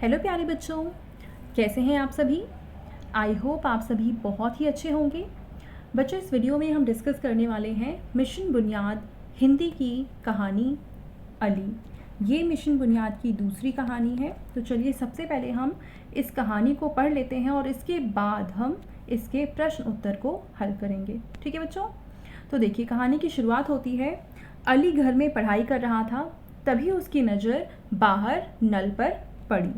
Hello प्यारे बच्चों, कैसे हैं आप सभी। आई होप आप सभी बहुत ही अच्छे होंगे। बच्चों, इस वीडियो में हम डिस्कस करने वाले हैं मिशन बुनियाद हिंदी की कहानी अली। ये मिशन बुनियाद की दूसरी कहानी है। तो चलिए सबसे पहले हम इस कहानी को पढ़ लेते हैं और इसके बाद हम इसके प्रश्न उत्तर को हल करेंगे। ठीक है बच्चों। तो देखिए, कहानी की शुरुआत होती है। अली घर में पढ़ाई कर रहा था, तभी उसकी नज़र बाहर नल पर पड़ी।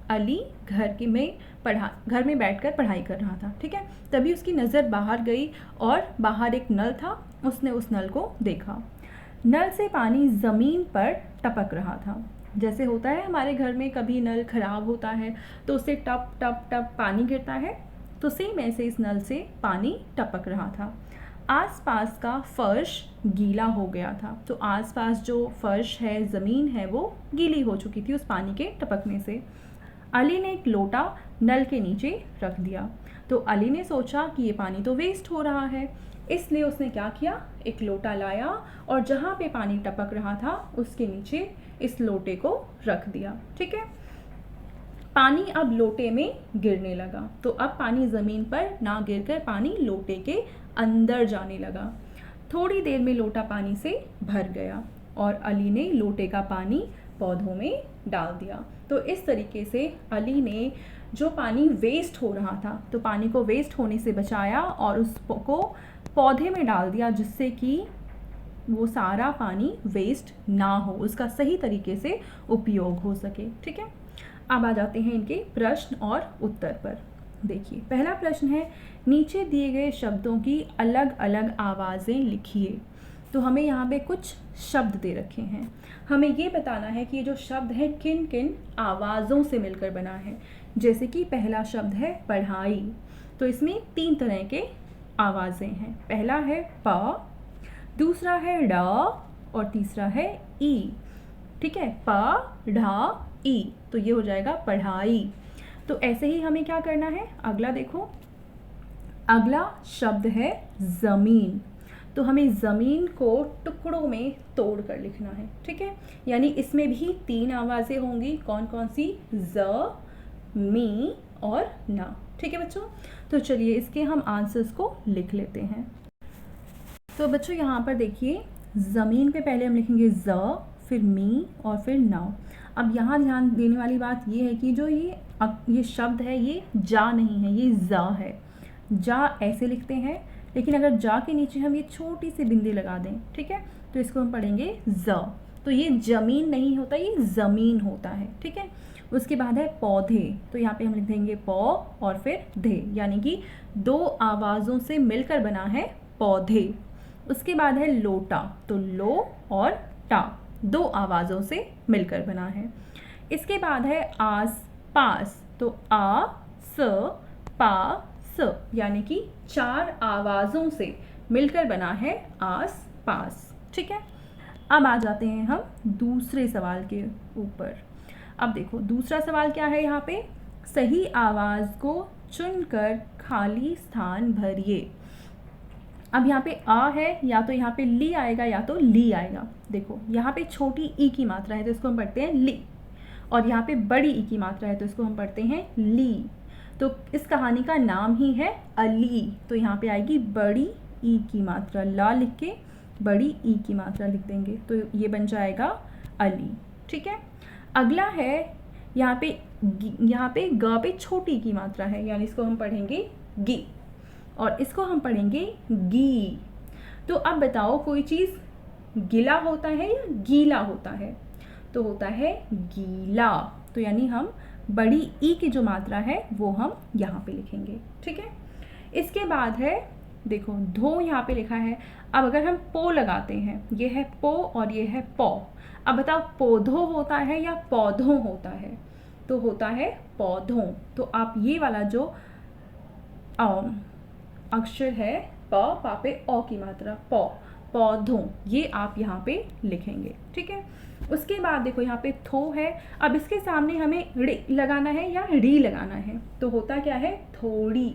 अली घर में बैठकर पढ़ाई कर रहा था। ठीक है, तभी उसकी नज़र बाहर गई और बाहर एक नल था। उसने उस नल को देखा। नल से पानी ज़मीन पर टपक रहा था। जैसे होता है हमारे घर में, कभी नल खराब होता है तो उससे टप टप टप पानी गिरता है, तो सेम ऐसे इस नल से पानी टपक रहा था। आसपास का फर्श गीला हो गया था। तो आसपास जो फर्श है, ज़मीन है, वो गीली हो चुकी थी उस पानी के टपकने से। अली ने एक लोटा नल के नीचे रख दिया। तो अली ने सोचा कि ये पानी तो वेस्ट हो रहा है, इसलिए उसने क्या किया, एक लोटा लाया और जहाँ पे पानी टपक रहा था उसके नीचे इस लोटे को रख दिया। ठीक है, पानी अब लोटे में गिरने लगा। तो अब पानी ज़मीन पर ना गिरकर पानी लोटे के अंदर जाने लगा। थोड़ी देर में लोटा पानी से भर गया और अली ने लोटे का पानी पौधों में डाल दिया। तो इस तरीके से अली ने जो पानी वेस्ट हो रहा था, तो पानी को वेस्ट होने से बचाया और उसको पौधे में डाल दिया, जिससे कि वो सारा पानी वेस्ट ना हो, उसका सही तरीके से उपयोग हो सके। ठीक है, अब आ जाते हैं इनके प्रश्न और उत्तर पर। देखिए, पहला प्रश्न है, नीचे दिए गए शब्दों की अलग अलग आवाज़ें लिखिए। तो हमें यहाँ पे कुछ शब्द दे रखे हैं। हमें ये बताना है कि ये जो शब्द है किन किन आवाज़ों से मिलकर बना है। जैसे कि पहला शब्द है पढ़ाई, तो इसमें 3 तरह के आवाज़ें हैं। पहला है प, दूसरा है ड और तीसरा है ई। ठीक है, प ढ ई, तो ये हो जाएगा पढ़ाई। तो ऐसे ही हमें क्या करना है, अगला देखो, अगला शब्द है ज़मीन। तो हमें ज़मीन को टुकड़ों में तोड़ कर लिखना है। ठीक है, यानी इसमें भी 3 आवाज़ें होंगी। कौन कौन सी, ज, मी और ना। ठीक है बच्चों, तो चलिए इसके हम आंसर्स को लिख लेते हैं। तो बच्चों यहाँ पर देखिए, ज़मीन पे पहले हम लिखेंगे ज, फिर मी और फिर ना। अब यहाँ ध्यान देने वाली बात ये है कि जो ये शब्द है, ये जा नहीं है, ये जा है। जा ऐसे लिखते हैं, लेकिन अगर जा के नीचे हम ये छोटी सी बिंदी लगा दें, ठीक है, तो इसको हम पढ़ेंगे ज। तो ये जमीन नहीं होता, ये ज़मीन होता है। ठीक है, उसके बाद है पौधे। तो यहाँ पे हम लिख देंगे पौ और फिर धे, यानी कि 2 आवाज़ों से मिलकर बना है पौधे। उसके बाद है लोटा, तो लो और टा 2 आवाज़ों से मिलकर बना है। इसके बाद है आस पास, तो आ स पा स, यानी कि 4 आवाज़ों से मिलकर बना है आस पास। ठीक है, अब आ जाते हैं हम दूसरे सवाल के ऊपर। अब देखो दूसरा सवाल क्या है, यहाँ पे सही आवाज़ को चुनकर खाली स्थान भरिए। अब यहाँ पे आ है, या तो यहाँ पे ली आएगा या तो ली आएगा। देखो यहाँ पे छोटी ई की मात्रा है तो इसको हम पढ़ते हैं ली, और यहाँ पे बड़ी ई की मात्रा है तो इसको हम पढ़ते हैं ली। तो इस कहानी का नाम ही है अली, तो यहाँ पे आएगी बड़ी ई की मात्रा, ला लिख के बड़ी ई की मात्रा लिख देंगे, तो ये बन जाएगा अली। ठीक है, अगला है यहाँ पे ग पे छोटी की मात्रा है, यानी इसको हम पढ़ेंगे गी और इसको हम पढ़ेंगे गी। तो अब बताओ, कोई चीज़ गिला होता है या गीला होता है, तो होता है गीला। तो यानी हम बड़ी ई की जो मात्रा है वो हम यहाँ पे लिखेंगे। ठीक है, इसके बाद है, देखो धो यहाँ पे लिखा है। अब अगर हम पो लगाते हैं, ये है पो और ये है पौ। अब बताओ पौधों होता है या पौधों होता है, तो होता है पौधों। तो आप ये वाला जो अक्षर है प, पा पे ओ की मात्रा, पौ, पौधों, ये आप यहाँ पे लिखेंगे। ठीक है, उसके बाद देखो यहाँ पे थो है। अब इसके सामने हमें ड़ी लगाना है या री लगाना है, तो होता क्या है, थोड़ी।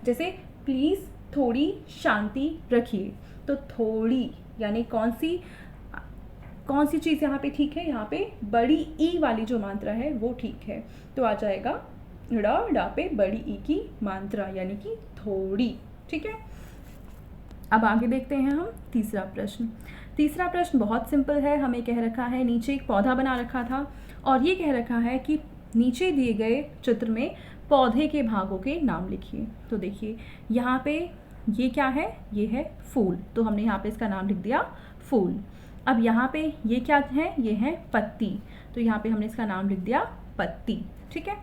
जैसे प्लीज़ थोड़ी शांति रखिए, तो थोड़ी यानी कौन सी कौन सी चीज़ यहाँ पे ठीक है? यहाँ पे बड़ी ई वाली जो मात्रा है वो ठीक है, तो आ जाएगा ड़ पे बड़ी ई की मात्रा यानी कि थोड़ी। ठीक है, अब आगे देखते हैं हम तीसरा प्रश्न। तीसरा प्रश्न बहुत सिंपल है। हमें कह रखा है, नीचे एक पौधा बना रखा था और ये कह रखा है कि नीचे दिए गए चित्र में पौधे के भागों के नाम लिखिए। तो देखिए यहाँ पे ये क्या है? ये है फूल, तो हमने यहाँ पे इसका नाम लिख दिया फूल। अब यहाँ पे ये क्या है? ये है पत्ती, तो यहाँ पे हमने इसका नाम लिख दिया पत्ती। ठीक है,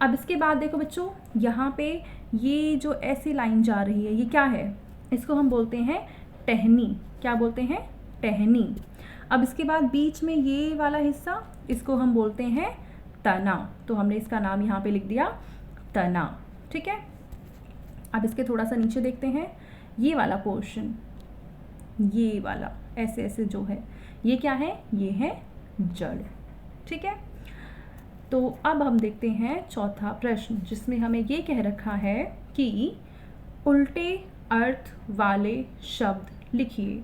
अब इसके बाद देखो बच्चों, यहाँ पे ये जो ऐसी लाइन जा रही है ये क्या है? इसको हम बोलते हैं टहनी। क्या बोलते हैं? टहनी। अब इसके बाद बीच में ये वाला हिस्सा, इसको हम बोलते हैं तना, तो हमने इसका नाम यहाँ पे लिख दिया तना। ठीक है, अब इसके थोड़ा सा नीचे देखते हैं, ये वाला पोर्शन, ये वाला ऐसे ऐसे जो है, ये क्या है? ये है जड़। ठीक है, तो अब हम देखते हैं चौथा प्रश्न, जिसमें हमें ये कह रखा है कि उल्टे अर्थ वाले शब्द लिखिए।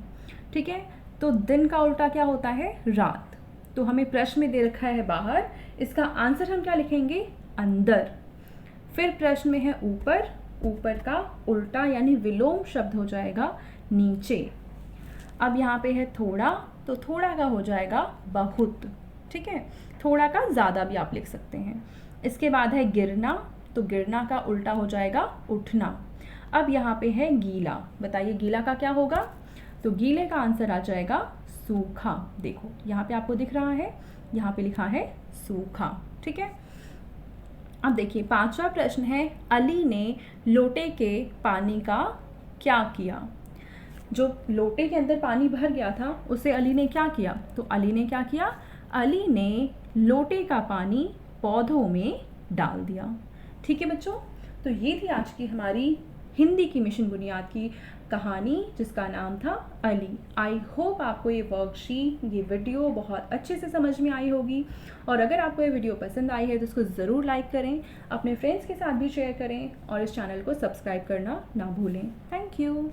ठीक है, तो दिन का उल्टा क्या होता है? रात। तो हमें प्रश्न में दे रखा है बाहर, इसका आंसर हम क्या लिखेंगे? अंदर। फिर प्रश्न में है ऊपर, ऊपर का उल्टा यानी विलोम शब्द हो जाएगा नीचे। अब यहाँ पे है थोड़ा, तो थोड़ा का हो जाएगा बहुत। ठीक है, थोड़ा का ज़्यादा भी आप लिख सकते हैं। इसके बाद है गिरना, तो गिरना का उल्टा हो जाएगा उठना। अब यहाँ पे है गीला, बताइए गीला का क्या होगा? तो गीले का आंसर आ जाएगा सूखा। देखो यहाँ पे आपको दिख रहा है, यहाँ पे लिखा है सूखा। ठीक है, अब देखिए पांचवा प्रश्न है, अली ने लोटे के पानी का क्या किया? जो लोटे के अंदर पानी भर गया था उसे अली ने क्या किया? तो अली ने क्या किया? अली ने लोटे का पानी पौधों में डाल दिया। ठीक है बच्चों, तो ये थी आज की हमारी हिंदी की मिशन बुनियाद की कहानी, जिसका नाम था अली। आई होप आपको ये वर्कशीट, ये वीडियो बहुत अच्छे से समझ में आई होगी, और अगर आपको ये वीडियो पसंद आई है तो इसको ज़रूर लाइक करें, अपने फ्रेंड्स के साथ भी शेयर करें और इस चैनल को सब्सक्राइब करना ना भूलें। Thank you.